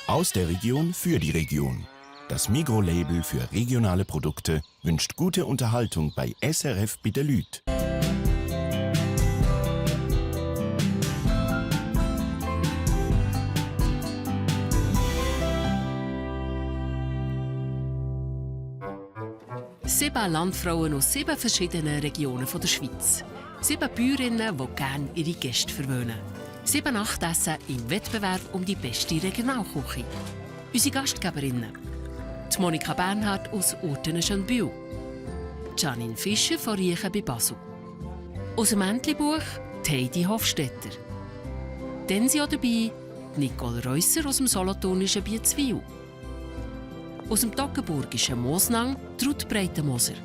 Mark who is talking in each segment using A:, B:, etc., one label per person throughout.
A: Aus der Region für die Region. Das Migros-Label für regionale Produkte wünscht gute Unterhaltung bei SRF bei den Leuten.
B: Sieben Landfrauen aus 7 verschiedenen Regionen der Schweiz. 7 Bäuerinnen, die gerne ihre Gäste verwöhnen. 7 Nachtessen im Wettbewerb um die beste Regionalküche. Unsere Gastgeberinnen: die Monika Bernhard aus Urtenen-Schönbühl, Janine Fischer von Riechen bei Basel. Aus dem Entlebuch Heidi Hofstetter. Dann sind auch dabei die Nicole Reusser aus dem solothurnischen Biezwil. Aus dem toggenburgischen Mosnang Ruth Breitenmoser.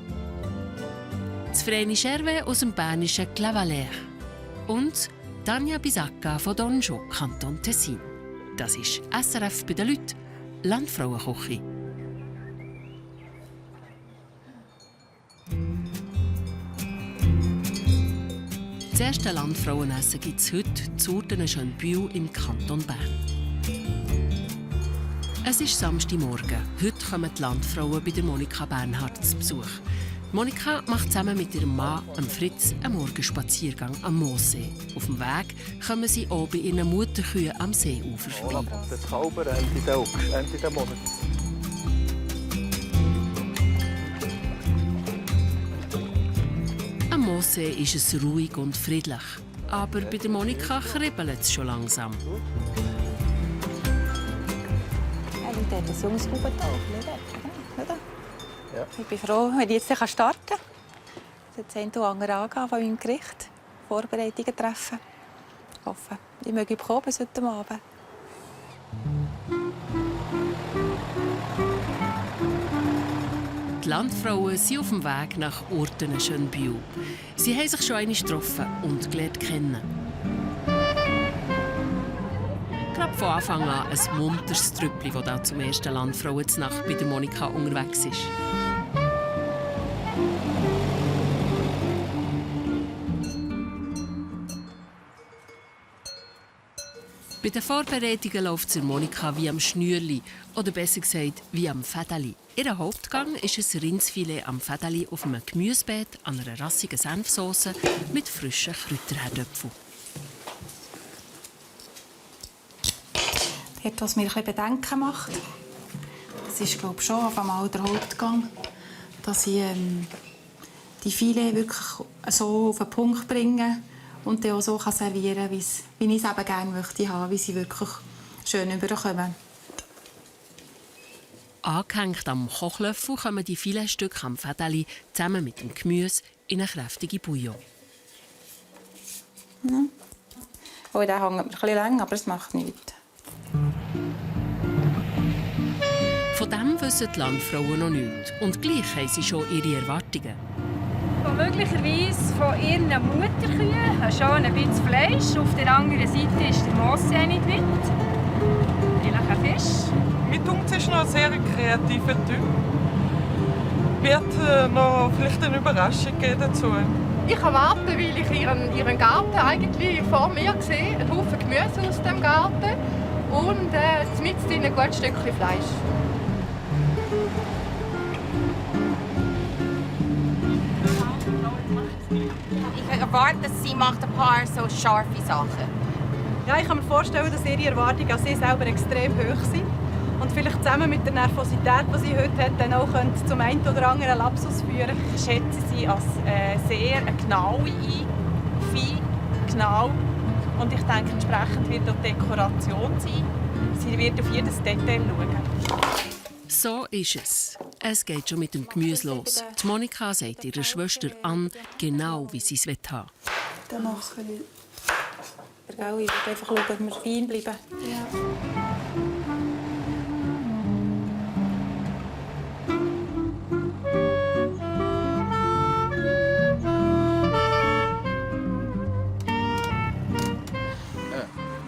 B: Das Vreni Scherwe aus dem bernischen Clavalère. Und Tanja Bisacca von Donjo, Kanton Tessin. Das ist SRF bei den Leuten, Landfrauenküche. Das erste Landfrauenessen gibt es heute zu Urtenen-Schönbühl im Kanton Bern. Es ist Samstagmorgen. Heute kommen die Landfrauen bei der Monika Bernhard zu Besuch. Monika macht zusammen mit ihrem Mann, Fritz, einen Morgenspaziergang am Moossee. Auf dem Weg kommen sie auch bei ihren Mutterkühen am Seeufer vorbei.
C: Das Kalber Ende der Monat.
B: Am Moossee ist es ruhig und friedlich. Aber bei der Monika kribbelt es schon langsam.
D: Das ist ein junges Bubental. Ja. Ich bin froh, wenn ich jetzt starten kann. Jetzt haben wir andere Angaben von meinem Gericht. Vorbereitungen treffen. Ich hoffe, ich möge kommen bis heute Abend.
B: Die Landfrauen sind auf dem Weg nach Urtenen-Schönbühl. Sie haben sich schon einmal getroffen und gelernt kennen. Gerade von Anfang an ein munteres Trüppli, das da zum ersten Landfrauenznacht bei der Monika unterwegs ist. Bei den Vorbereitungen läuft es Monika wie am Schnürli, oder besser gesagt, wie am Fädeli. Ihr Hauptgang ist ein Rindsfilet am Fädeli auf einem Gemüsebeet an einer rassigen Senfsauce mit frischen Kräuterherdöpfeln.
D: Dort, was mir ein bisschen Bedenken macht, das ist, glaube ich, schon auf einmal der Hauptgang, dass ich die Filet wirklich so auf den Punkt bringe und dann auch so servieren kann, wie ich es eben gerne möchte haben, wie sie wirklich schön überkommen.
B: Angehängt am Kochlöffel kommen die Filetstücke am Fädeli zusammen mit dem Gemüse in eine kräftige Bouillon.
D: Ja. Oh, der hängt mir ein bisschen lang, aber es macht nichts.
B: Von dem wissen die Landfrauen noch nichts. Und gleich haben sie schon ihre Erwartungen.
E: Möglicherweise von ihren Mutterkühen schon ein bisschen Fleisch. Auf der anderen Seite ist der Moossee nicht weit. Vielleicht ein Fisch.
F: Mit uns ist noch ein sehr kreativer Typ. Wird noch vielleicht eine Überraschung geben dazu.
E: Ich kann warten, weil ich ihren Garten eigentlich vor mir sehe. Ein Haufen Gemüse aus dem Garten und mitten in ein gutes Stückchen Fleisch.
G: Ich erwarte, dass sie macht ein paar so scharfe Sachen.
H: Ja, ich kann mir vorstellen, dass ihre Erwartungen an sie selber extrem hoch sind. Und vielleicht zusammen mit der Nervosität, die sie heute hat, dann auch zum einen oder anderen Lapsus führen.
G: Ich schätze sie als sehr genaue fein, genau. Und ich denke, entsprechend wird auch die Dekoration sein. Sie wird auf jedes Detail schauen.
B: So ist es. Es geht schon mit dem Gemüse los. Die Monika sagt ihrer Schwester an, genau wie sie es haben will.
D: Dann machen wir. Ich will einfach schauen, dass wir fein bleiben. Ja.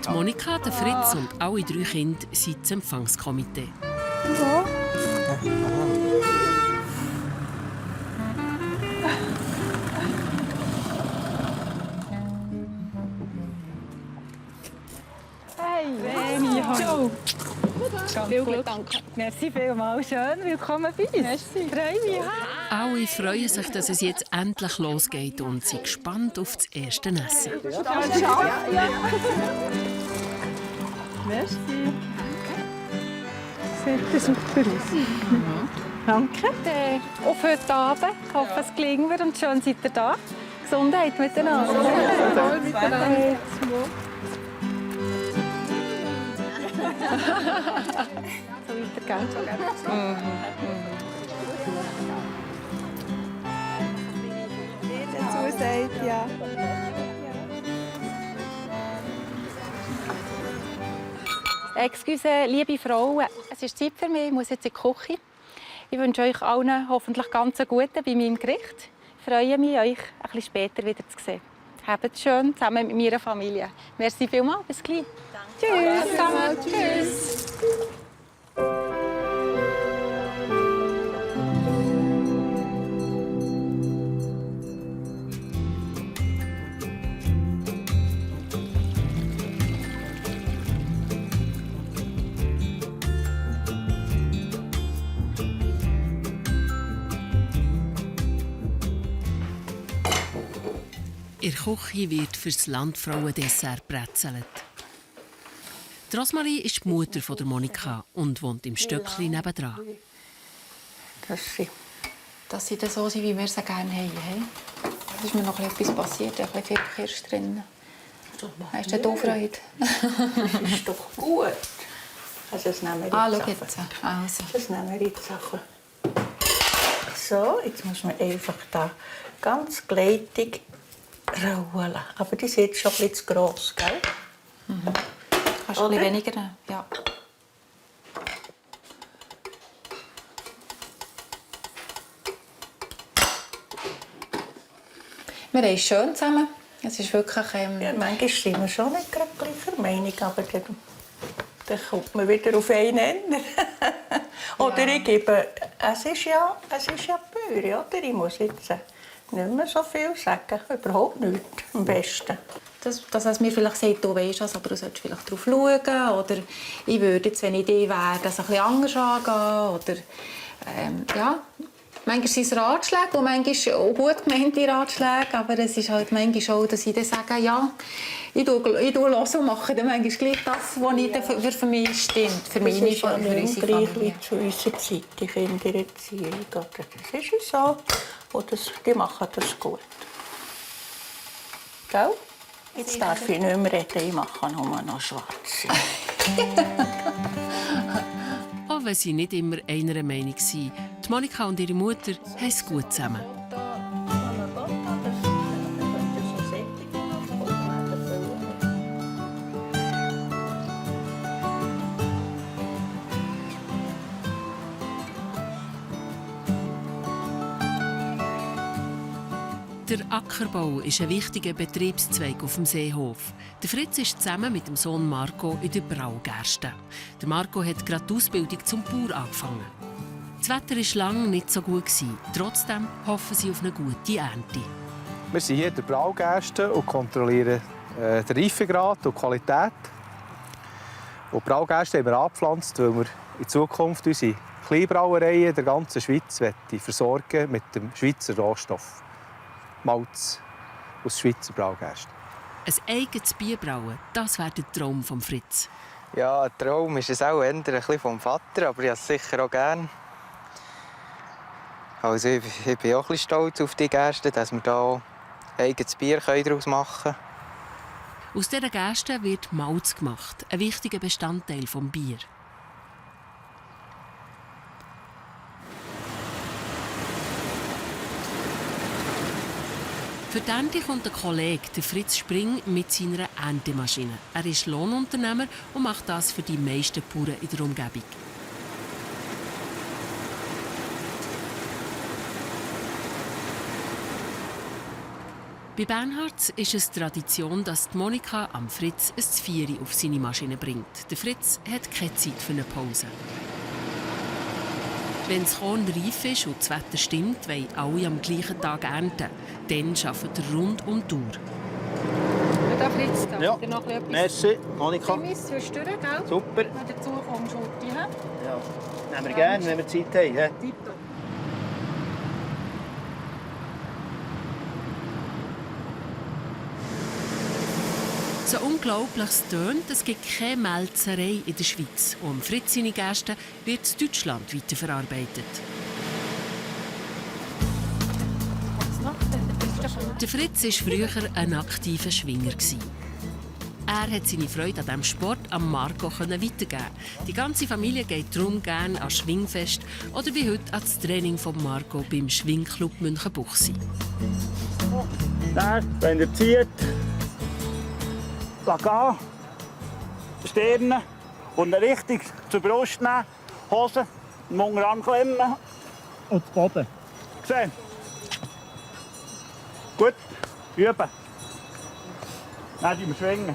B: Die Monika, der Fritz und alle 3 Kinder sind das Empfangskomitee.
D: So.
H: Hey, Joe. Viel Glück. Danke. Merci vielmals. Schön. Willkommen bei uns. Merci. Freue mich.
B: Alle freuen sich, dass es jetzt endlich losgeht und sind gespannt auf das erste Essen.
H: Merci. Sieht super aus. Danke. Auf heute Abend. Ich hoffe, es gelingt mir und schön seid ihr da. Gesundheit miteinander. Toll miteinander. So weiter, gell? Dazu sagt, ja. Excuse, liebe Frauen, es ist Zeit für mich, ich muss jetzt in die Küche. Ich wünsche euch allen hoffentlich ganz guten bei meinem Gericht. Ich freue mich, euch ein bisschen später wieder zu sehen. Habt es schön zusammen mit meiner Familie. Merci vielmals, bis gleich. Danke. Tschüss zusammen. Tschüss.
B: In der Küche wird für das Landfrauendessert brezelt. Rosmarie ist die Mutter von der Monika und wohnt im Stöckli nebendran.
D: Dass sie so sind, wie wir sie gerne haben. Es ist mir noch etwas passiert, ein bisschen viel Kirsch drin. Hast du da Freude?
I: Das ist doch gut. Also das nehmen wir jetzt.
D: Schau jetzt. Also.
I: Das nehmen wir jetzt. So, jetzt muss man einfach da ganz gleitig rollen. Aber die ist jetzt schon ein bisschen zu gross, gell?
D: Mhm. Kannst du ein bisschen weniger nehmen? Ja. Wir haben es schön zusammen. Es ist wirklich...
I: Ja, manchmal sind wir schon nicht gerade gleicher Meinung, aber dann kommt man wieder auf einen Nenner. Oder ich gebe... Es ist ja Bäuerin, oder? Ich muss jetzt nicht mehr so viel sagen. Überhaupt nichts. Am besten.
D: Dass es mir vielleicht sagt, du weisst was, aber du solltest vielleicht darauf schauen. Oder ich würde jetzt, wenn ich die wäre, das ein bisschen anders angehen. Oder, ja. Manchmal sind es Ratschläge und manchmal auch gut gemeinte Ratschläge. Aber es ist halt manchmal auch, dass ich dann sage, ja, ich höre und mache dann manchmal gleich das, was für mich stimmt. Für mich,
I: das ist
D: für unsere Familie.
I: Zu unserer Zeit, die Kindererziehung. Das ist so. Und die machen das gut. Gell? Jetzt darf ich nicht mehr reden, ich mache nur noch schwarz.
B: Auch wenn sie nicht immer einer Meinung sind, die Monika und ihre Mutter haben es gut zusammen. Der Ackerbau ist ein wichtiger Betriebszweig auf dem Seehof. Der Fritz ist zusammen mit dem Sohn Marco in der Braugerste. Der Marco hat gerade die Ausbildung zum Bauer angefangen. Das Wetter war lange nicht so gut. Trotzdem hoffen sie auf eine gute Ernte.
J: Wir sind hier in der Braugerste und kontrollieren den Reifegrad und die Qualität. Und die Braugerste haben wir angepflanzt, weil wir in Zukunft unsere Kleinbrauereien der ganzen Schweiz versorgen mit dem Schweizer Rohstoff. Malz aus Schweizer Braugerste.
B: Ein eigenes Bier brauen, das wäre der Traum von Fritz.
K: Ja, ein Traum ist es auch eher ein bisschen vom Vater, aber ich habe es sicher auch gerne. Also ich bin auch ein bisschen stolz auf die Gerste, dass wir hier eigenes Bier daraus machen können.
B: Aus dieser Gerste wird Malz gemacht, ein wichtiger Bestandteil des Bier. Für die Ernte kommt ein Kollege, der Fritz Spring, mit seiner Erntemaschine. Er ist Lohnunternehmer und macht das für die meisten Bauern in der Umgebung. Bei Bernhards ist es Tradition, dass die Monika am Fritz ein Zvieri auf seine Maschine bringt. Der Fritz hat keine Zeit für eine Pause. Wenn das Korn reif ist und das Wetter stimmt, wollen alle am gleichen Tag ernten. Dann arbeitet er rund um die Uhr.
H: Da Fritz, da.
L: Ja.
H: Dir noch etwas?
L: Merci, Monika.
H: Timmis zwischendurch, gell?
L: Super.
H: Wenn du dazu kommst, Utti, hä?
L: Ja. Nehmen wir gerne, wenn wir Zeit haben. He?
H: Tipptopp.
B: So unglaublich es tönt, es gibt keine Melzerei in der Schweiz. Und Fritz seine Gäste wird in Deutschland weiterverarbeitet. Der Fritz war früher ein aktiver Schwinger. Er hat seine Freude an diesem Sport am Marco weitergeben. Die ganze Familie geht darum gerne an Schwingfest oder wie heute an das Training von Marco beim Schwingclub Münchenbuchsee.
M: Wenn ihr zieht, lass gehen, Stirn und richtig zur Brust nehmen, Hose, den Unterarm klemmen und den Boden. Gesehen? Gut, üben. Dann wir schwingen.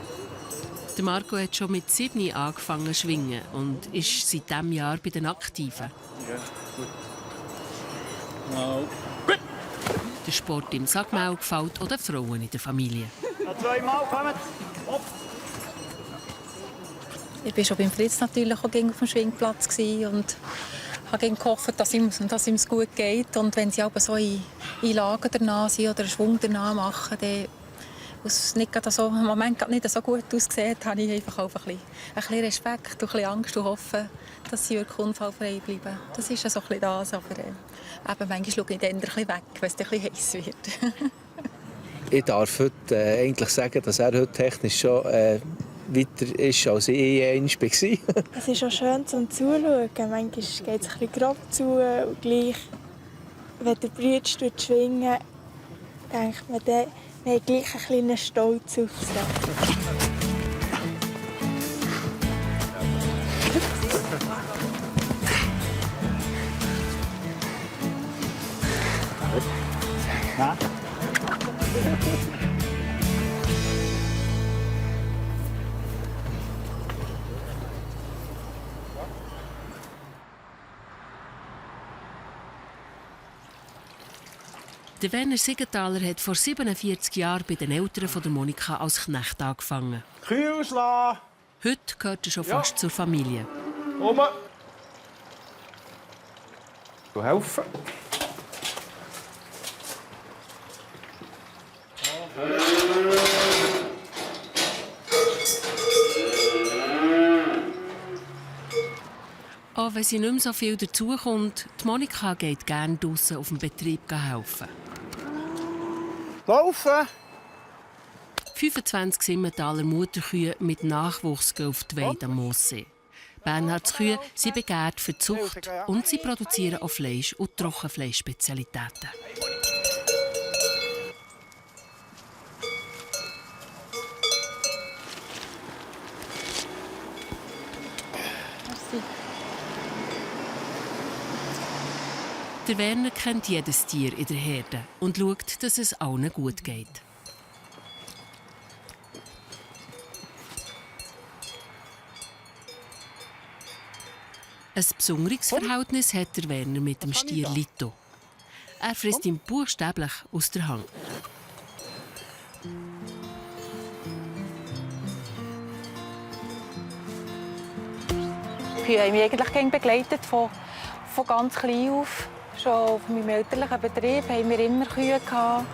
B: Der Marco hat schon mit 7 angefangen zu schwingen und ist seit diesem Jahr bei den Aktiven.
M: Ja, gut. No. Gut.
B: Der Sport im Sackmau gefällt auch den Frauen in der Familie.
M: Noch 2-mal, kommt. Hopp.
H: Ich war schon beim Fritz natürlich auch auf dem Schwingplatz und habe gehofft, dass ihm es gut geht. Und wenn sie aber so in Lagen danach sind oder einen Schwung danach machen, dann, was nicht so, im Moment nicht so gut aussieht, habe ich einfach auch ein bisschen Respekt und ein bisschen Angst und hoffe, dass sie wirklich unfallfrei bleiben. Das ist so ein bisschen das, aber eben, manchmal schaue ich dann ein bisschen weg, wenn es ein bisschen heiß wird.
N: Ich darf heute eigentlich sagen, dass er heute technisch schon weiter ist, als ich einmal war.
O: Es ist auch schön zum Zuschauen. Manchmal geht es ein bisschen grob zu und gleich, wenn der Bruder schwingen, denkt man, man hat gleich einen kleinen Stolz auf sich.
M: Ja.
B: Der Werner Siegenthaler hat vor 47 Jahren bei den Eltern von der Monika als Knecht angefangen.
M: Kühe auslassen.
B: Heute gehört er schon fast zur Familie.
M: Oben. Du helfen.
B: Auch wenn sie nicht mehr so viel dazukommt, die Monika geht gerne draussen auf dem Betrieb helfen.
M: Laufen!
B: 25 Simmentaler Mutterkühe mit Nachwuchs gehen auf die Weide am Moossee. Bernhards Kühe sind begehrt für die Zucht und sie produzieren auch Fleisch- und Trockenfleischspezialitäten. Der Werner kennt jedes Tier in der Herde und schaut, dass es allen gut geht. Ein besonderes Verhältnis hat der Werner mit dem Stier Lito. Er frisst ihn buchstäblich aus der Hand.
H: Die Kühe haben mich eigentlich begleitet von ganz klein auf. Schon auf meinem elterlichen Betrieb haben wir immer Kühe gehabt.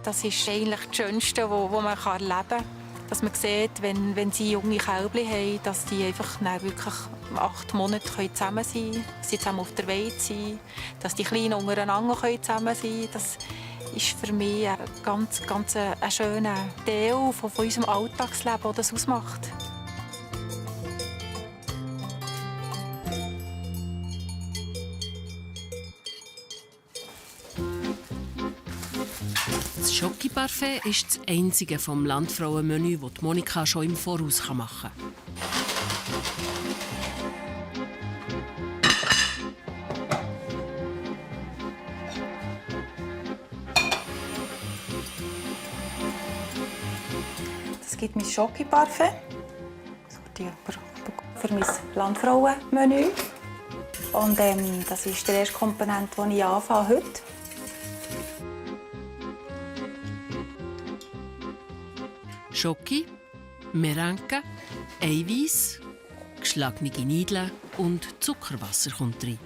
H: Das ist eigentlich das Schönste, was man erleben kann. Dass man sieht, wenn sie junge Kälbchen haben, dass die einfach wirklich 8 Monate zusammen sein können, dass sie zusammen auf der Weide sind, dass die Kleinen untereinander zusammen sein können. Das ist für mich ein ganz ein schöner Teil von unserem Alltagsleben, das ausmacht.
B: Das Schoki-Parfait ist das einzige vom Landfrauenmenü, das Monika schon im Voraus machen kann.
H: Das gibt mein Schoki-Parfait für mein Landfrauenmenü. Und das ist der erste Komponent, den ich anfange heute.
B: Schoki, Merenke, Eiweiß, geschlagene Niedeln und Zuckerwasser kommt rein.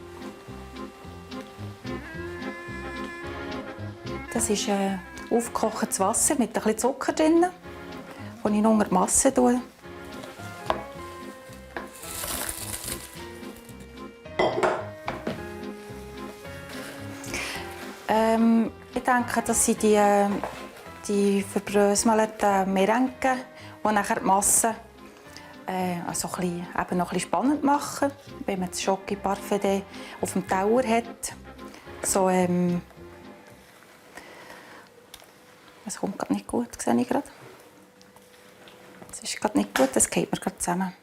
D: Das ist aufgekochtes Wasser mit ein bisschen Zucker drin, das ich unter die Masse tue. Ich denke, das sind die verbröselten Merenke, die nachher die Masse also eben noch ein bisschen spannend machen, wenn man das Schoki-Parfait auf dem Teller hat. So, es kommt gerade nicht gut, sehe ich gerade. Es ist gerade nicht gut, das geht mir gerade zusammen.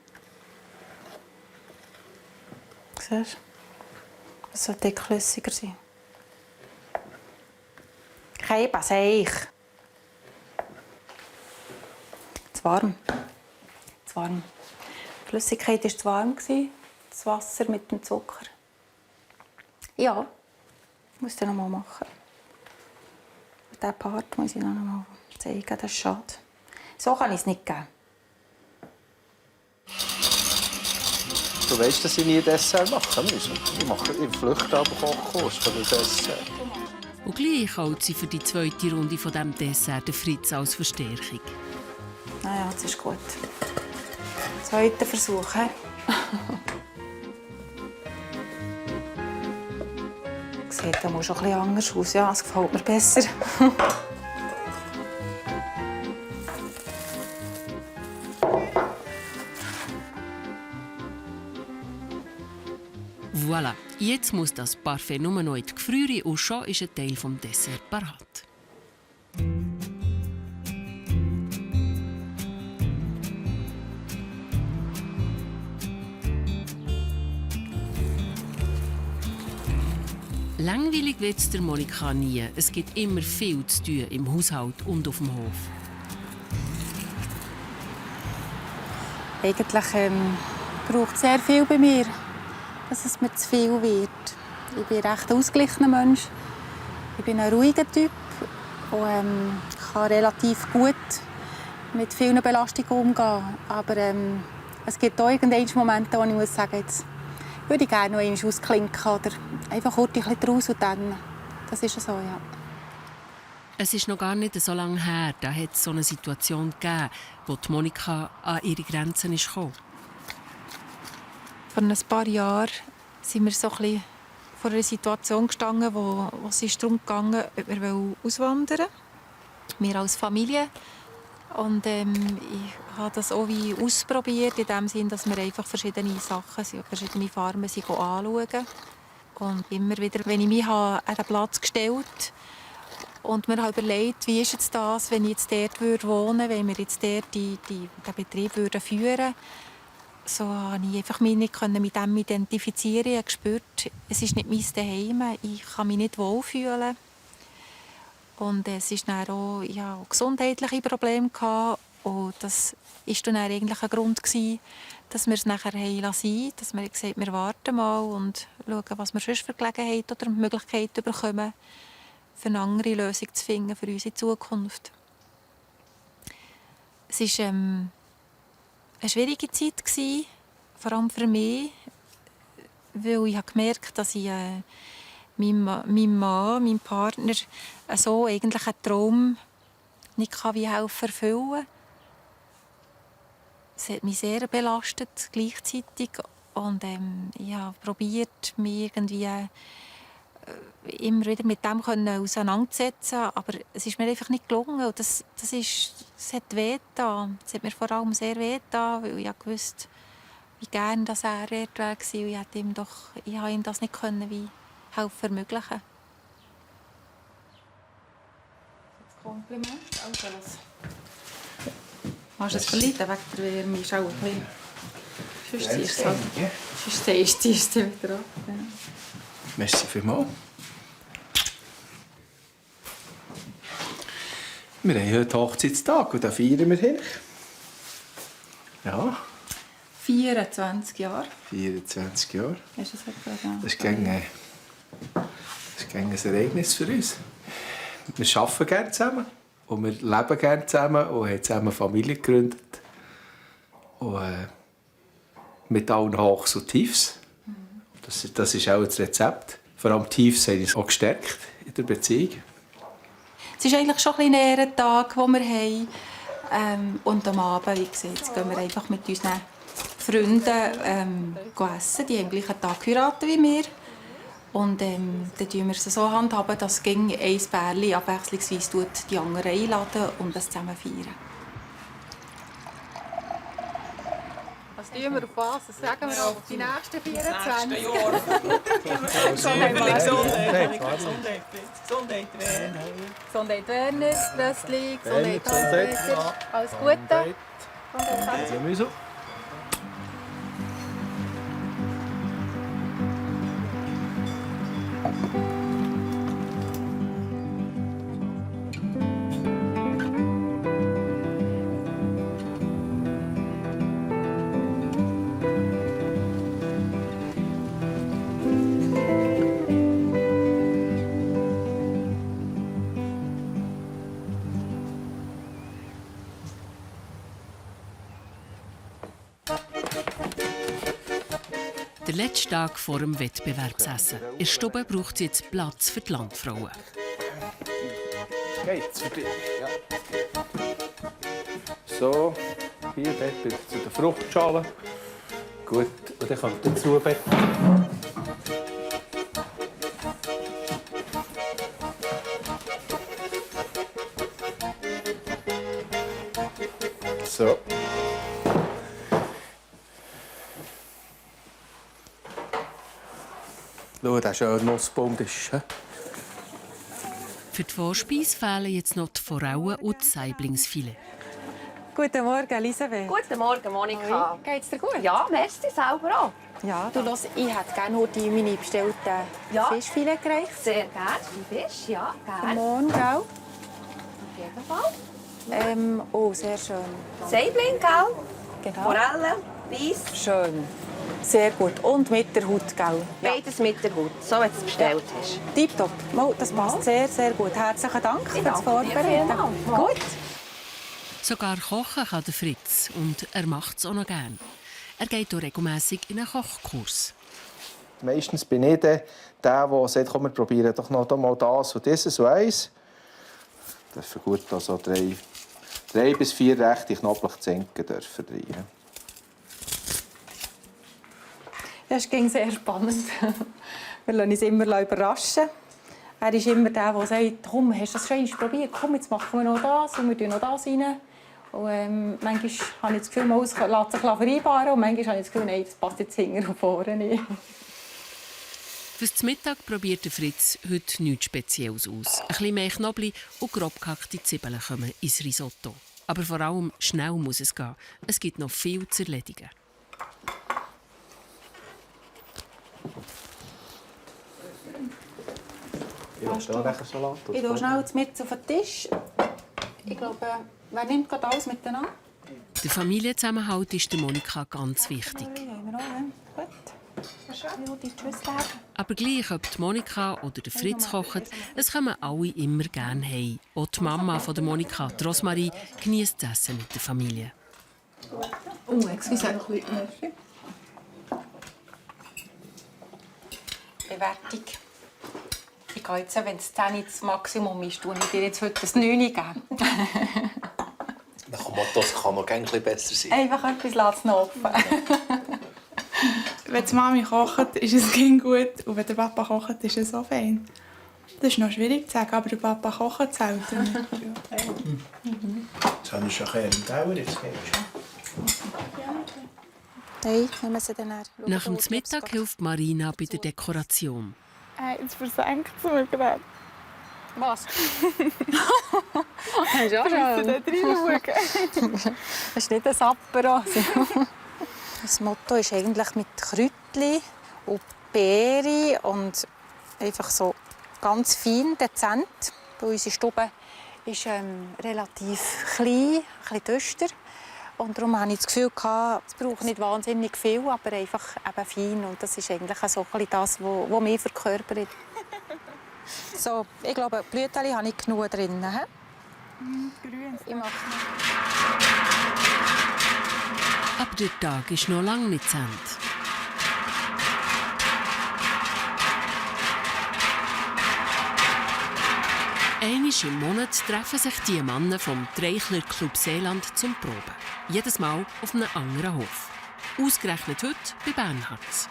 D: Siehst du? Es soll dickflüssiger sein. Kein Baseich. Zu warm. Zu warm. Die Flüssigkeit war zu warm, das Wasser mit dem Zucker. Ja, ich muss das noch mal machen. Diesen Part muss ich noch mal zeigen, das ist schade. So kann ich es nicht geben.
J: Du weißt, dass ich nie Dessert machen muss. Ich flüchte aber Kochkurs für das Dessert.
B: Und gleich holt sie für die zweite Runde von diesem Dessert den Fritz als Verstärkung.
D: Ja, das ist gut. Zweiter Versuch. Sieht schon ein bisschen anders aus. Ja, es gefällt mir besser.
B: Voilà, jetzt muss das Parfait nur noch in die Gefriere und schon ist ein Teil des Desserts parat. Langweilig wird es der Monika nie. Es gibt immer viel zu tun im Haushalt und auf dem Hof.
H: Eigentlich braucht es sehr viel bei mir, dass es mir zu viel wird. Ich bin ein recht ausgeglichener Mensch. Ich bin ein ruhiger Typ und kann relativ gut mit vielen Belastungen umgehen. Aber es gibt auch irgendwelche Momente, wo ich muss sagen, jetzt würde ich gerne noch einmal ausklinken oder einfach kurz ein bisschen draus und dann. Das ist so, ja.
B: Es ist noch gar nicht so lange her, da hat es so eine Situation gegeben, wo die Monika an ihre Grenzen kam.
H: Vor ein paar Jahren sind wir so ein bisschen vor einer Situation gestanden, wo es darum ging, ob wir auswandern wollen. Wir als Familie. Und ich habe das auch wie ausprobiert, in dem Sinne, dass wir einfach verschiedene Sachen, verschiedene Farmen anschauen. Und immer wieder, wenn ich mich an den Platz gestellt habe und mir habe überlegt, wie ist jetzt das, wenn ich jetzt dort wohnen würde, wenn wir jetzt dort den Betrieb führen würden, so konnte ich einfach mich nicht mit dem identifizieren. Ich habe gespürt, es ist nicht mein Zuhause, ich kann mich nicht wohlfühlen. Und es ist dann auch gesundheitliche Probleme gehabt. Und das war dann eigentlich ein Grund, dass wir es nachher sein lassen, dass wir gesagt haben, wir warten mal und schauen, was wir sonst für Gelegenheit oder Möglichkeit bekommen, für eine andere Lösung zu finden für unsere Zukunft. Es war eine schwierige Zeit, vor allem für mich, weil ich gemerkt habe, dass ich meinem Mann, meinem Partner, so eigentlich einen Traum nicht helfen erfüllen. Es hat mich sehr belastet gleichzeitig und ich habe probiert, mich irgendwie immer wieder mit dem auseinanderzusetzen, aber es ist mir einfach nicht gelungen. Und das hat wehgetan. Es hat mir vor allem sehr wehgetan, weil ich wusste, wie gerne das er dort war. Ich habe ihm das nicht helfen ermöglichen.
D: Das Kompliment. Also was? Hast du es verleiden wegen der Wärme? Ist auch ein bisschen... Sonst ziehst du es halt. Sonst ziehst du es wieder ab. Ja.
J: Merci vielmals. Wir haben heute Hochzeitstag und da feiern wir hin. Ja.
D: 24 Jahre.
J: 24 Jahre.
D: Ist das etwas? Ja.
J: Das ist ein Ereignis für uns. Wir arbeiten gerne zusammen.
N: Und wir leben gerne zusammen und haben zusammen Familie gegründet. Und, mit allen Hochs und Tiefs. Das ist auch das Rezept. Vor allem Tiefs haben uns auch gestärkt in der Beziehung.
D: Es ist eigentlich schon ein Ehrentag, den wir haben. Und am Abend, wie gesagt, jetzt gehen wir einfach mit unseren Freunden essen. Die haben am gleichen Tag geheiratet wie wir. Und dann handhaben wir es so, dass ein Bärchen abwechslungsweise die anderen einladen und das zusammen feiern.
H: Was tun wir auf was? Das sagen wir auf die nächsten 24
F: Jahre.
H: Gesundheit Werner, Röstli, Gesundheit Hans-Peter. Alles Gute.
J: Sowieso.
B: Der letzte Tag vor dem Wettbewerbsessen. In der Stube braucht es jetzt Platz für die Landfrauen.
J: Geht's für dich? Ja. So, hier bitte zu der Fruchtschale. Gut, und dann kommt dazu Bett. So. Schau, der schöne Nussbaum ist.
B: Für die Vorspeise fehlen jetzt noch die Forellen und das Saiblingsfilet.
H: Guten Morgen, Elisabeth.
P: Guten Morgen, Monika.
H: Hoi. Geht's dir gut?
P: Ja, merci, selber auch.
H: Ja, du, los, ich hätte gerne heute meine bestellten Fischfilet gereicht.
P: Sehr gerne. Fisch, ja, gerne.
H: Morgen, gell?
P: Auf jeden Fall.
H: Oh, sehr schön.
P: Saibling, gell?
H: Genau.
P: Forellen, Reis.
H: Schön. Sehr gut. Und mit der Haut, gell?
P: Beides mit der Haut, so wie du es bestellt hast.
H: Tipptopp. Das passt sehr, sehr gut. Herzlichen Dank für das Vorbereiten. Gut.
B: Sogar kochen kann der Fritz und er macht es auch noch gerne. Er geht auch regelmässig in einen Kochkurs.
J: Meistens bin ich der sagt, komm, wir probieren doch noch mal das und dieses und eins. Wir dürfen gut also 3 bis 4 rechte Knoblauchzinken dürfen rein.
D: Das ging sehr spannend. Wir lassen uns immer überraschen. Er ist immer der, der sagt, komm, hast du das schon probiert? Komm, jetzt machen wir noch das und wir tun noch das rein. Und manchmal habe ich das Gefühl, man lässt sich vereinbaren und manchmal habe ich das Gefühl, nein, das passt jetzt hinten und vorne nicht.
B: Fürs Mittag probiert der Fritz heute nichts Spezielles aus. Ein bisschen mehr Knoblauch und grob gehackte Zwiebeln kommen ins Risotto. Aber vor allem schnell muss es gehen. Es gibt noch viel zu erledigen.
J: Ich
D: tue schnell mit auf den Tisch. Ich glaube, wer nimmt gerade alles miteinander?
B: Der Familienzusammenhalt ist der Monika ganz wichtig. Aber gleich, ob die Monika oder der Fritz kochen, es kommen alle immer gerne heim. Auch die Mama von der Monika, die Rosmarie, genießt das Essen mit der Familie.
D: Oh, excuse. Bewertung. Ich gehe jetzt, wenn es 10 das Maximum ist, tue ich dir jetzt heute ein 9 geben.
N: Das kann noch ein bisschen besser sein.
D: Einfach etwas noch offen.
O: Wenn die Mami kocht, ist es gut. Und wenn der Papa kocht, ist es so fein. Das ist noch schwierig zu sagen, aber der Papa kocht selten.
L: Jetzt haben wir schon einen Teller, jetzt geht es schon.
H: Nein, nehmen wir sie dann her.
B: Nach dem Mittag hilft Marina bei der Dekoration.
O: Jetzt versenkt es mir gerade.
H: Was? Das ist auch schön. Das ist nicht ein Apero. Das Motto ist eigentlich mit Kräutchen und Beeren und einfach so ganz fein, dezent. Unsere Stube ist relativ klein, ein bisschen düster. Und darum hatte ich das Gefühl, es braucht nicht wahnsinnig viel, aber einfach eben fein. Und das ist eigentlich so ein bisschen das, was mich verkörpert. So, ich glaube, Blüten habe ich genug drin.
O: Grün.
H: Ich mache
B: Aber der Tag ist noch lange nicht zu Ende. Einmal im Monat treffen sich die Männer vom Treichler Club Seeland zum Proben. Jedes Mal auf einem anderen Hof. Ausgerechnet heute bei Bernhards.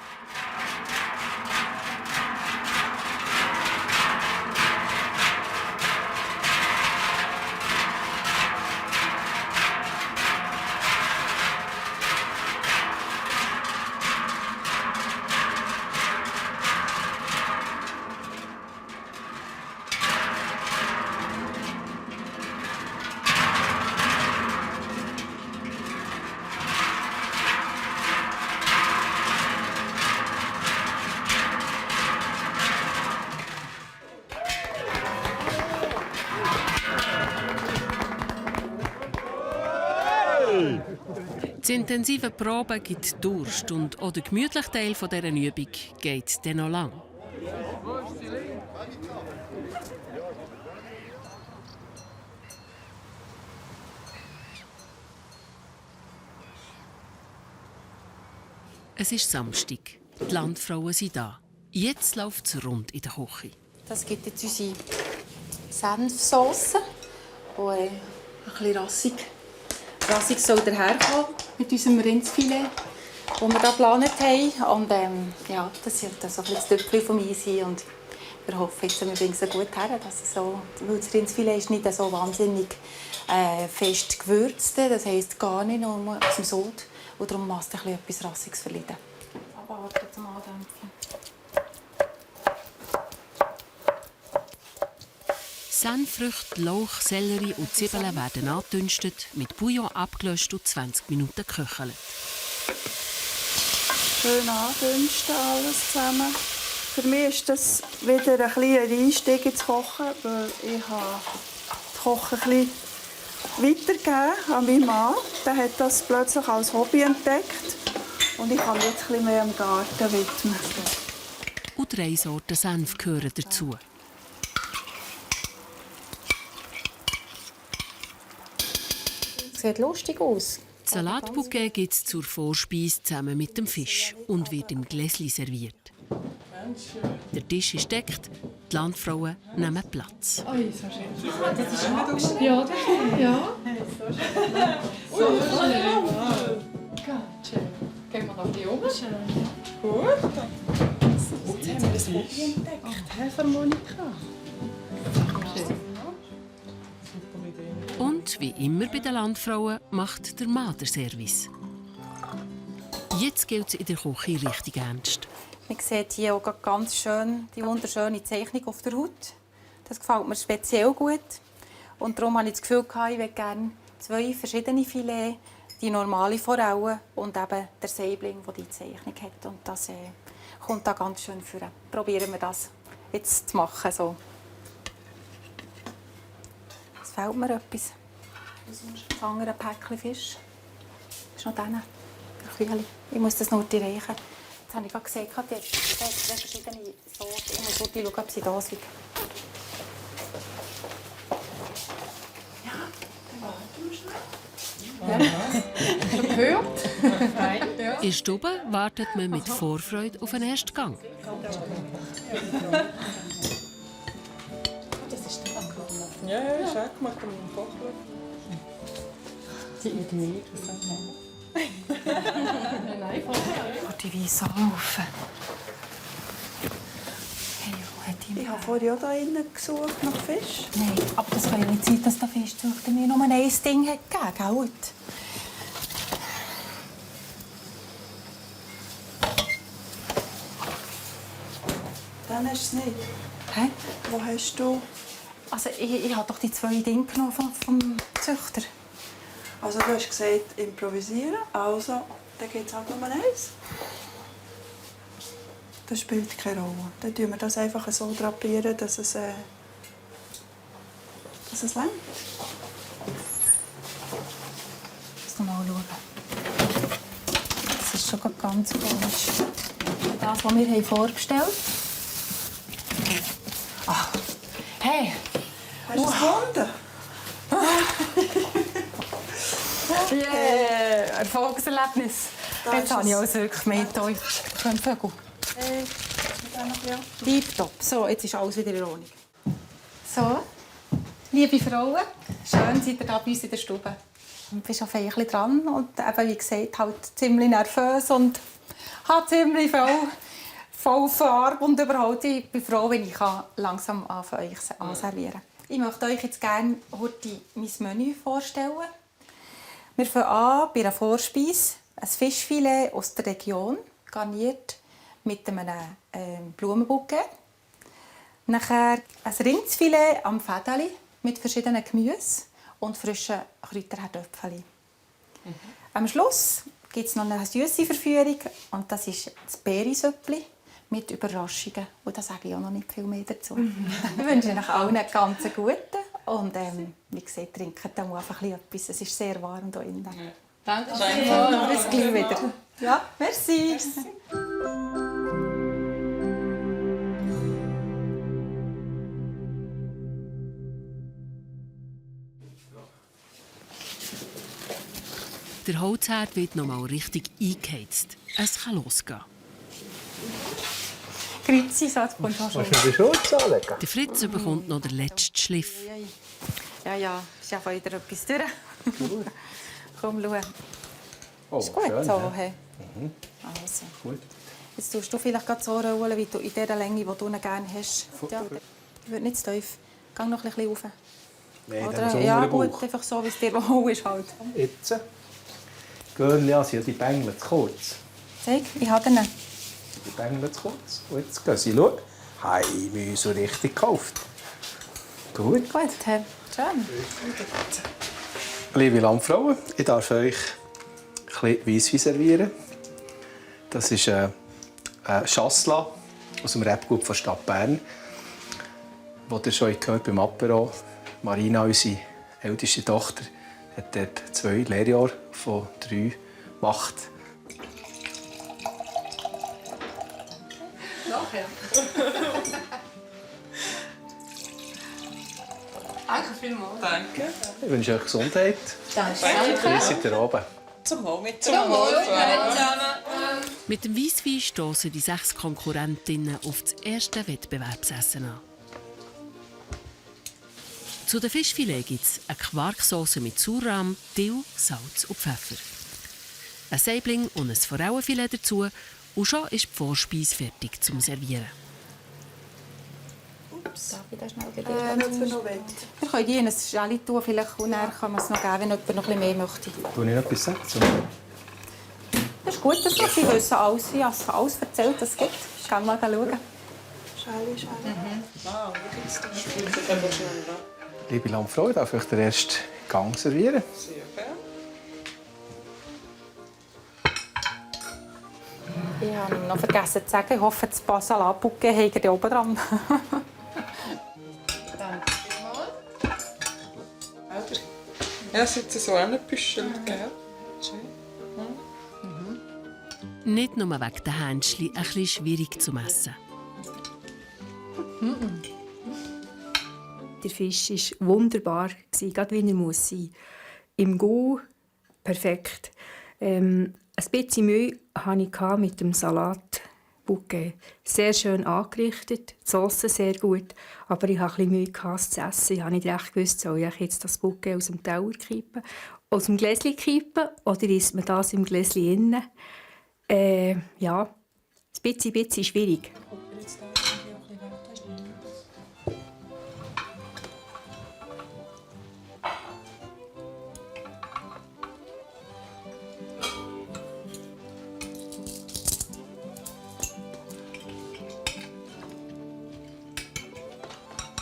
B: Das intensive Proben gibt Durst und auch der gemütliche Teil dieser Übung geht dann noch lang. Es ist Samstag. Die Landfrauen sind da. Jetzt läuft es rund in der Küche.
D: Das gibt jetzt unsere Senfsauce, die ein bisschen rassig soll daherkommen mit unserem Rindsfilet, das wir hier geplant haben. Und ja, das soll so ein bisschen das Töpfchen von mir sein. Und wir hoffen, jetzt, wir bringen es gut her. Weil das Rindsfilet ist nicht so wahnsinnig fest gewürzt. Das heisst gar nicht nur aus dem Sod. Und darum muss es etwas Rassiges verleiden. Aber warte zum Andämpfen.
B: Senffrüchte, Lauch, Sellerie und Zwiebeln werden angedünstet, mit Bouillon abgelöscht und 20 Minuten geköchelt.
O: Schön andünsten alles zusammen. Für mich ist das wieder ein kleiner Einstieg ins Kochen, weil ich das Kochen ein bisschen weitergegeben an meinen Mann. Der hat das plötzlich als Hobby entdeckt und ich kann jetzt ein bisschen mehr im Garten widmen.
B: Und 3 Sorten Senf gehören dazu.
D: Sieht lustig aus.
B: Das Salatbouquet gibt es zur Vorspeise zusammen mit dem Fisch und wird im Gläschen serviert. Der Tisch ist deckt, die Landfrauen nehmen Platz.
Q: Oh, so schön. Das ist schon ja, das ist ja. So schön. Ganz schön. Gehen wir nach die oben? Gut. Jetzt haben wir das Hobby entdeckt. Hefermonika.
B: Und wie immer bei den Landfrauen macht der Mann den Service. Jetzt gilt es in der Küche richtig ernst.
D: Man sieht hier auch ganz schön die wunderschöne Zeichnung auf der Haut. Das gefällt mir speziell gut. Und darum habe ich das Gefühl, ich möchte gerne 2 verschiedene Filets. Die normale Forelle und eben der Saibling, der die Zeichnung hat. Und das kommt da ganz schön vor. Probieren wir das jetzt zu machen. So. Es fehlt mir etwas. Das andere Päckchen Fisch. Das ist noch drin. Ich muss das nur reichen. Jetzt habe ich gerade gesehen, die hat 2 verschiedene Sorten. Ich muss schauen, ob sie da sind. Ja, dann warten wir schnell. Ja. Schon gehört? Nein. Ja.
B: In der Stube wartet man mit Vorfreude auf den ersten Gang.
D: Das ist der Backrolle.
F: Ja, ist auch gemacht mit dem Kochbuch.
Q: Die Idee, das sagt man. Nein,
D: die weißen Haufen. Hey, wo hat die
O: Ich habe vorhin auch hier innen gesucht nach Fisch.
D: Nein, aber das kann ja nicht sein, dass der Fischzüchter mir nur ein Ding hat gegeben, gell?
O: Dann hast du es nicht.
D: Hä?
O: Wo hast du?
D: Also, ich habe doch die 2 Dinge genommen vom Züchter.
O: Also du hast gesagt, improvisieren. Also, dann gibt es halt nur 1. Das spielt keine Rolle. Dann tun wir das einfach so drapieren, dass es reicht.
D: Ich muss noch mal schauen. Das ist schon ganz komisch. Das, was wir vorgestellt haben. Ah. Hey!
O: Hast du es gefunden?
D: Yeah, Erfolgserlebnis. Jetzt habe ich alles wirklich gemeint, euch könnt Vögel. Tipptopp. So, jetzt ist alles wieder in Ordnung. So, liebe Frauen, schön seid ihr da bei uns in der Stube. Ich bin schon ein bisschen dran und eben, wie gesagt, halt ziemlich nervös und habe ziemlich voll Farbe und überhaupt. Ich bin froh, wenn ich langsam anfangen euch anservieren. Ich möchte euch jetzt gerne heute mein Menü vorstellen. Wir fangen an bei einer Vorspeise, ein Fischfilet aus der Region, garniert mit einem Blumenbouquet. Nachher ein Rindsfilet am Fädeli mit verschiedenen Gemüse und frischen Kräuterherdöpfchen. Am Schluss gibt es noch eine süße Verführung und das ist das Beerisüppli mit Überraschungen. Und da sage ich auch noch nicht viel mehr dazu. Ich wünsche euch allen einen ganz guten und wie gesagt, trinkt dann einfach etwas. Es ist sehr warm hier innen.
Q: Danke
D: schön. Bis gleich wieder. Ja, merci.
B: Der Holzherd wird noch mal richtig eingeheizt. Es kann losgehen.
D: Grüezi, so, jetzt kommst du schon.
L: Willst du den Schutz anlegen?
B: Der Fritz bekommt noch den letzten Schliff.
D: Ja, ist ja wieder etwas durch. Komm, schau.
N: Oh,
D: ist gut
N: schön,
D: so.
N: ja.
D: Hey. Also. Gut. Jetzt tust du vielleicht gerade so rollen, wie du in der Länge, die du gerne hast. Ja, ich würde nicht zu tief. Geh noch ein bisschen rauf.
N: Nein,
D: oder, ja, gut, einfach so, wie es dir wohl ist. Halt.
N: Jetzt. Gehen sind ja die Bängel zu kurz.
D: Zeig, ich habe ihn.
N: Die Bängel zu kurz. Und jetzt gehen sie schauen. Hey, wir haben so richtig gekauft. Gut.
D: Gut, Herr. Schön.
N: Liebe Landfrauen, ich darf euch ein bisschen Weisswein servieren. Das ist ein Chasselas aus dem Rebgut von Stadt Bern. Wo ihr schon gehört beim Apero. Marina, unsere älteste Tochter, hat dort 2 Lehrjahre von 3 gemacht.
Q: Nachher. Danke vielmals. Danke.
N: Ich wünsche euch Gesundheit.
Q: Danke.
N: Bis ihr oben.
F: Zum Wohl, mit
Q: zum Wohl.
B: Mit dem Weisswein stoßen die 6 Konkurrentinnen auf das erste Wettbewerbsessen an. Zu den Fischfilet gibt es eine Quarksauce mit Sauerrahm, Dill, Salz und Pfeffer. Ein Saibling und ein Forellenfilet dazu und schon ist die Vorspeise fertig zum Servieren.
D: Darf ich das schnell wir können die in ein Schälchen tun, vielleicht, und dann kann man es noch geben, wenn jemand noch ein bisschen mehr möchte.
N: Tue ich noch etwas sagen?
D: Das ist gut, dass Sie wissen alles, ich habe alles erzählt, was es gibt. Ich kann mal schauen.
F: Schale. Wow,
N: Liebe Landfrau, darf ich den ersten Gang servieren?
F: Sehr gerne.
D: Ich habe noch vergessen zu sagen, ich hoffe, das paar Salatbouquet habt ihr oben dran.
Q: Danke vielmals.
F: Ja, es hat so angepüschelt, gell? Schön.
B: Nicht nur wegen der Händchen ein bisschen schwierig zu messen.
R: Der Fisch war wunderbar, gerade wie er muss sein. Im Goût perfekt. Ein bisschen Mühe hatte ich mit dem Salatbouquet. Sehr schön angerichtet, die Sauce sehr gut, aber ich hatte ein bisschen Mühe, es zu essen. Ich habe nicht recht gewusst, soll ich jetzt das Bouquet aus dem Teller kippen, aus dem Gläschen kippen, oder isst man das im Gläschen innen? Ja, ein bisschen schwierig.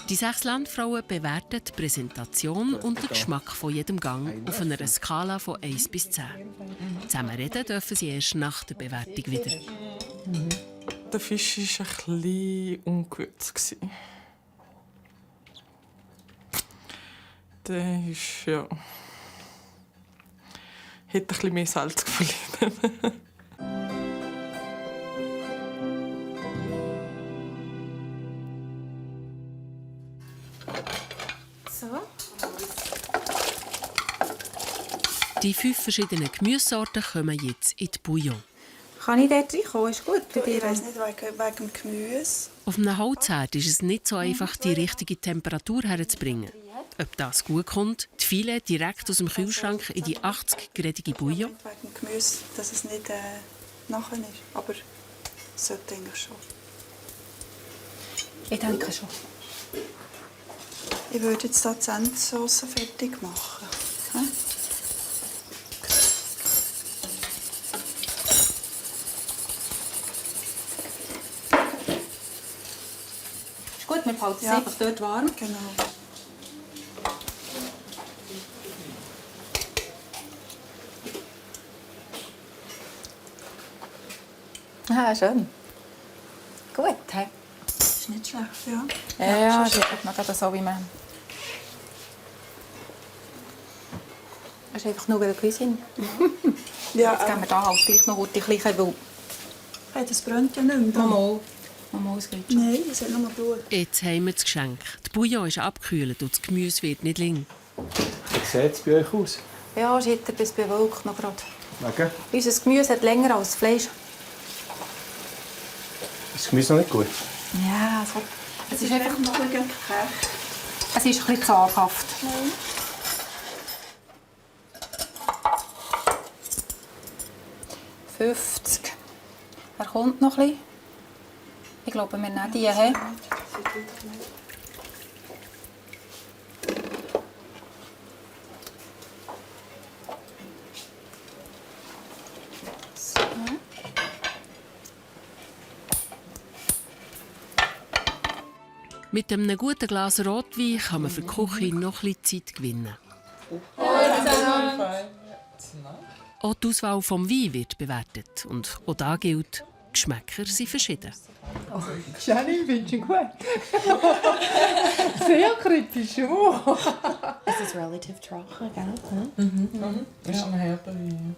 B: Die 6 Landfrauen bewerten die Präsentation und den Geschmack von jedem Gang auf einer Skala von 1 bis 10. Zusammen reden dürfen sie erst nach der Bewertung wieder.
F: Der Fisch war ein bisschen ungewürzt. Der ist, ja... Hätte ein bisschen mehr Salz verliehen.
D: So.
B: Die 5 verschiedenen Gemüsesorten kommen jetzt in die Bouillon.
D: Kann ich dort reinkommen? Ist gut bei dir?
O: Ich weiss nicht, wegen dem Gemüse.
B: Auf einem Holzherd ist es nicht so einfach, die richtige Temperatur herzubringen. Ob das gut kommt, die Filet direkt aus dem Kühlschrank in die 80-gradige Bouillon.
O: Wegen dem Gemüse, dass es nicht nachher ist. Aber es sollte eigentlich schon.
D: Ich denke schon.
O: Ich würde jetzt hier die Senfsauce fertig machen. Hm?
D: Ist gut, wir behalten es einfach dort warm.
O: Genau.
D: Ah, schön. Gut, hey.
O: Ist nicht schlecht, ja.
D: Ja, das ist man gerade so, wie man... Das ist einfach nur eine Cuisine.
O: Ja,
D: jetzt geben wir da halt gleich noch die kleine, weil...
O: Hey, das brennt ja nicht mehr.
D: Mama, es geht schon.
O: Nein, es hat nur Blut.
B: Jetzt haben wir das Geschenk. Die Bouillon ist abgekühlt und das Gemüse wird nicht lang.
J: Wie sieht es bei euch aus?
D: Ja, es ist etwas bewölkt noch gerade.
J: Wegen?
D: Unser Gemüse hat länger als das Fleisch.
J: Ist das Gemüse noch nicht gut?
D: Ja, so.
O: Es ist einfach noch ein bisschen
D: Es ist ein bisschen zaghaft.
O: Nein.
D: $50. Er kommt noch ein bisschen. Ich glaube, wir nehmen die. He? So.
B: Mit einem guten Glas Rotwein kann man für die Küche noch ein bisschen Zeit gewinnen. Auch die Auswahl des Weins wird bewertet. Und auch da gilt, Geschmäcker sind verschieden.
Q: Jenny, findest du ihn gut? Sehr kritisch, oh.
P: Es ist relativ trocken, gell?
F: Mhm. Ist ein herber Wein.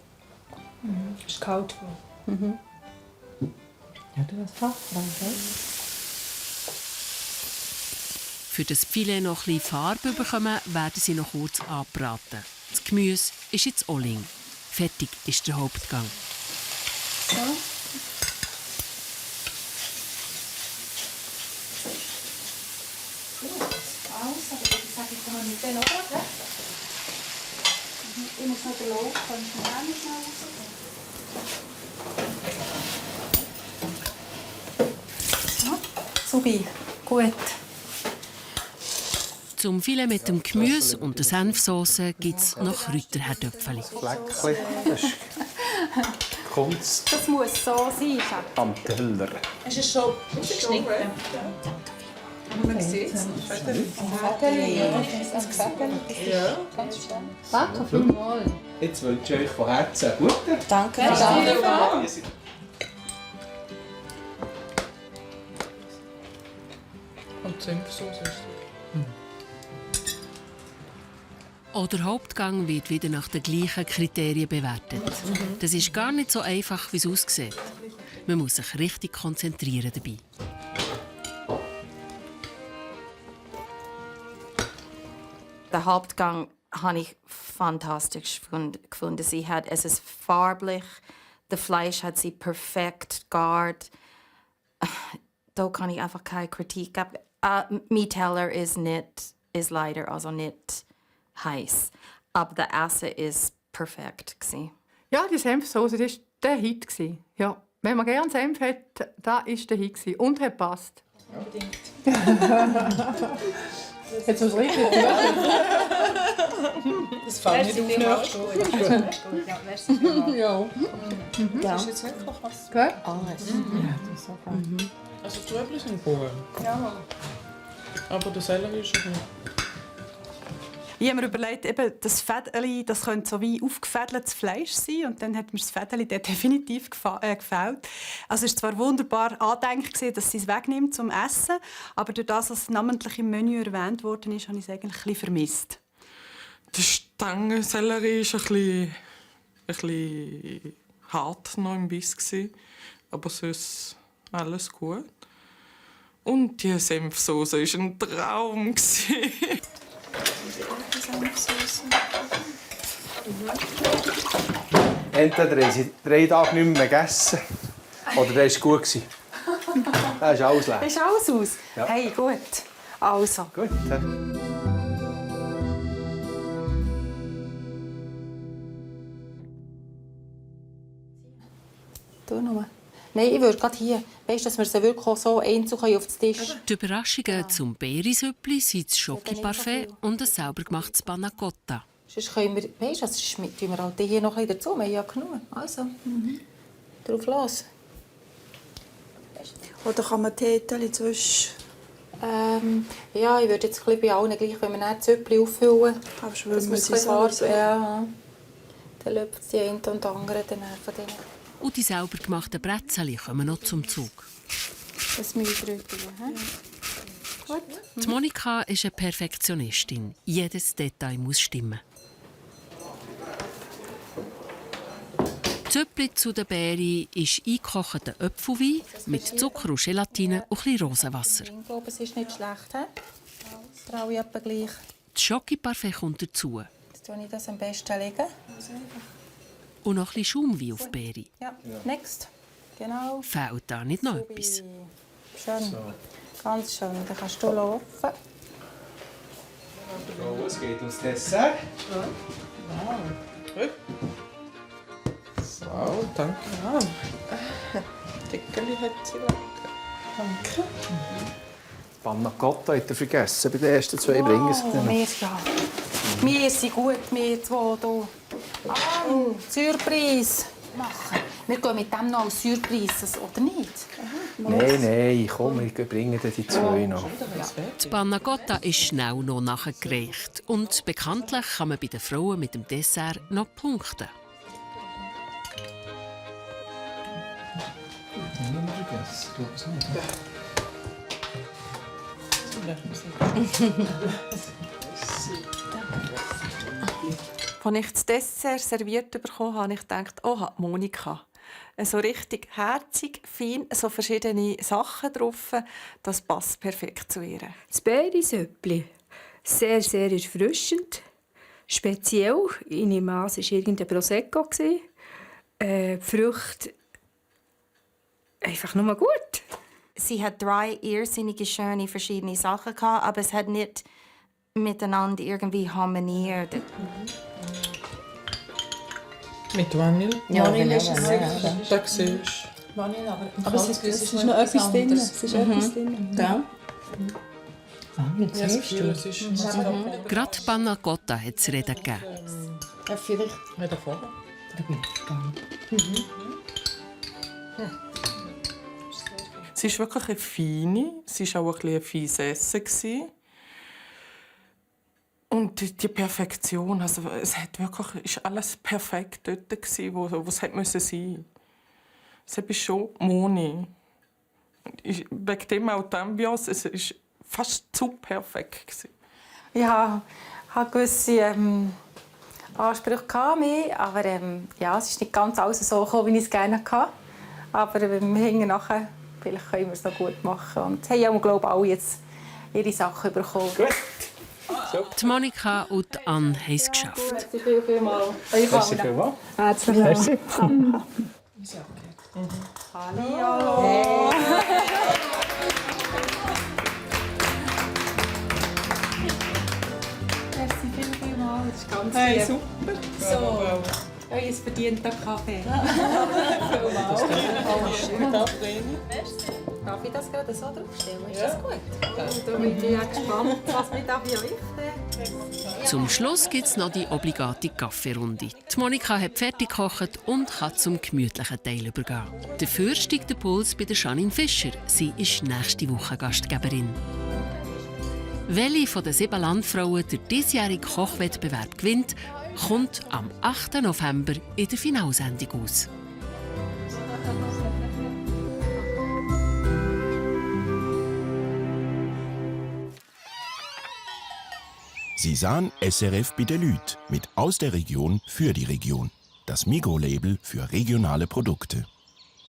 Q: Ist kalt.
P: Mhm. Ja, du hast fast gell?
B: Für das Filet noch ein bisschen Farbe bekommen, werden sie noch kurz anbraten. Das Gemüse ist jetzt Oling. Fertig ist der Hauptgang.
D: So. Alles, aber ich sage, ich komme mit denen auch weg. Ich muss noch den Lauf, kann ich mir auch nicht schnell rausgehen. So, Sobi, gut.
B: Zum Filet mit dem Gemüse und der Senfsauce gibt es noch Kräuterherdöpfeli.
J: Fleckchen, das kommt
D: Das muss so sein, Schatz.
J: am Teller.
G: Ist es schon geschnitten? Man sieht es.
Q: Danke vielmals.
J: Jetzt wünsche ich euch von Herzen einen guten.
P: Danke.
F: Und Senfsauce ist
B: Auch der Hauptgang wird wieder nach den gleichen Kriterien bewertet. Das ist gar nicht so einfach, wie es aussieht. Man muss sich richtig konzentrieren dabei.
P: Der Hauptgang habe ich fantastisch gefunden. Es ist farblich, das Fleisch hat sie perfekt gegart. Da kann ich einfach keine Kritik geben. Mein Teller ist leider also nicht heiß, aber der Essen ist perfekt gewesen.
Q: Ja, die Senfsauce, das war der Hit. Ja. Wenn man gerne Senf hat, das war der Hit. Und hat passt.
F: Unbedingt.
Q: Jetzt was richtig.
F: Das fällt nicht auf.
P: Ja, merci vielmals.
Q: Ja.
F: Das ist jetzt wirklich was.
Q: Gell?
P: Alles.
Q: Ja, das ist super.
F: Also die Trübel sind gut.
Q: Ja.
F: Aber der Sellerie ist schon gut.
S: Ich habe mir überlegt, eben, das Fädeli, das könnte so wie aufgefädeltes Fleisch sein. Und dann hat mir das Fädeli dort definitiv gefällt. Also es war zwar wunderbar angedenkt, dass sie es wegnimmt zum Essen, aber durch das, was namentlich im Menü erwähnt worden ist, habe ich es eigentlich ein bisschen vermisst.
F: Der Stangensellerie war ein bisschen hart noch im Biss. Aber sonst alles gut. Und die Senfsauce war ein Traum.
N: Entweder haben sie 3 Tage nicht mehr gegessen oder der war gut. Das ist alles leer.
H: Ist alles aus?
N: Ja.
H: Hey, gut. Also.
N: Gut.
H: Du nur. Nein, ich würde gerade hier, weißt du, dass wir sie wirklich auch so einzeln auf den Tisch.
B: Die Überraschungen zum Beerisüppli sind das Schoki-Parfait und ein selber gemachtes Panna Cotta.
H: Sonst können wir, weißt du, sonst tun wir halt hier noch ein bisschen dazu. Wir haben ja genug. Also, drauf los.
O: Oder kann man Tätchen zwischen...
H: Ja, ich würde jetzt ein bisschen bei allen gleich, wenn wir dann Zöpfchen auffüllen.
O: Aber
H: dass wir es
O: sie
H: Farbe, ja. Dann läuft die eine und die andere dann von denen.
B: Und die selber gemachten Brezeln kommen noch zum Zug.
H: Das Mühlbrötchen, Gut.
B: Die Monika ist eine Perfektionistin. Jedes Detail muss stimmen. Zöppli zu den Beeren ist eingekochter Apfelwein mit Zucker und Gelatine und ein bisschen Rosenwasser.
H: Ich glaube, es ist nicht schlecht. Das traue ich etwa gleich.
B: Das Schoki-Parfait kommt dazu.
H: Jetzt tue ich das am besten legen.
B: Und noch ein bisschen Schaumwein auf die Beere.
H: Ja, next. Genau.
B: Fehlt da nicht noch etwas?
H: Schön. Ganz schön. Dann kannst du laufen.
N: So, es geht ums Dessert.
F: So, danke. Ja. Dickeli hat sie lecker. Danke.
N: Panna Cotta hat er vergessen bei den ersten 2 Bringen.
H: Wir ja. Wir sind gut, wir zwei hier. Surprise machen. Wir gehen mit dem noch als Surprise, oder nicht?
N: Nein, komm, wir bringen die 2 noch.
B: Die Panna Cotta ist schnell noch nachgereicht. Und bekanntlich kann man bei den Frauen mit dem Dessert noch punkten.
G: Als ich das Dessert serviert bekommen habe, habe ich gedacht, oh, Monika. So richtig herzig, fein, so verschiedene Sachen drauf. Das passt perfekt zu ihr.
R: Das Beerisüppli, sehr, sehr erfrischend. Speziell, ich nehme an, es war irgendein Prosecco. Die Früchte einfach nur gut.
P: Sie hat 3 irrsinnige, schöne, verschiedene Sachen gehabt, aber es hat nicht miteinander irgendwie harmoniert.
F: Mit Vanille?
O: Ja, Vanille ist es sicher.
F: Da siehst du.
O: Vanille, aber es ist noch etwas drin. Es ist etwas drin. Ja.
F: Ja, das Gefühl, es ist
B: Gerade Panna Cotta hat es Reden gegeben.
O: Ja, vielleicht.
F: Ja, davor. Sie ist wirklich eine feine. Sie war auch ein feines Essen. Und die Perfektion, also es hat wirklich, ist alles perfekt dort gewesen, wo es hätte müssen sein. Es ist schon Moni. Wegen dem auch die Ambiance, es ist fast zu perfekt gewesen.
H: Ja, ich hatte gewisse Ansprüche an mich, aber ja, es ist nicht ganz alles so gekommen, wie ich es gerne hatte. Aber wir hängen nachher, vielleicht können wir es noch gut machen. Und haben ja, glaube ich, alle jetzt ihre Sachen bekommen.
N: Gut.
B: Die Monika und die Anne haben es geschafft.
H: Merci vielmals.
N: Merci vielmals.
H: Herzlichen Dank. Hallo. Merci vielmals. Das ist ganz
F: Hey,
H: lieb.
F: super.
H: So, euer verdienter Kaffee. Darf ich das gerade so draufstellen? Ist das gut? Da bin ich ja gespannt, was mich da bei euch
B: Zum Schluss gibt es noch die obligate Kaffeerunde. Die Monika hat fertig gekocht und kann zum gemütlichen Teil übergehen. Dafür steigt der Puls bei der Janine Fischer. Sie ist nächste Woche Gastgeberin. Welche von den 7 Landfrauen den diesjährigen Kochwettbewerb gewinnt, kommt am 8. November in der Finalsendung aus.
A: Sie sahen SRF bei den Leuten mit aus der Region für die Region. Das Migro-Label für regionale Produkte.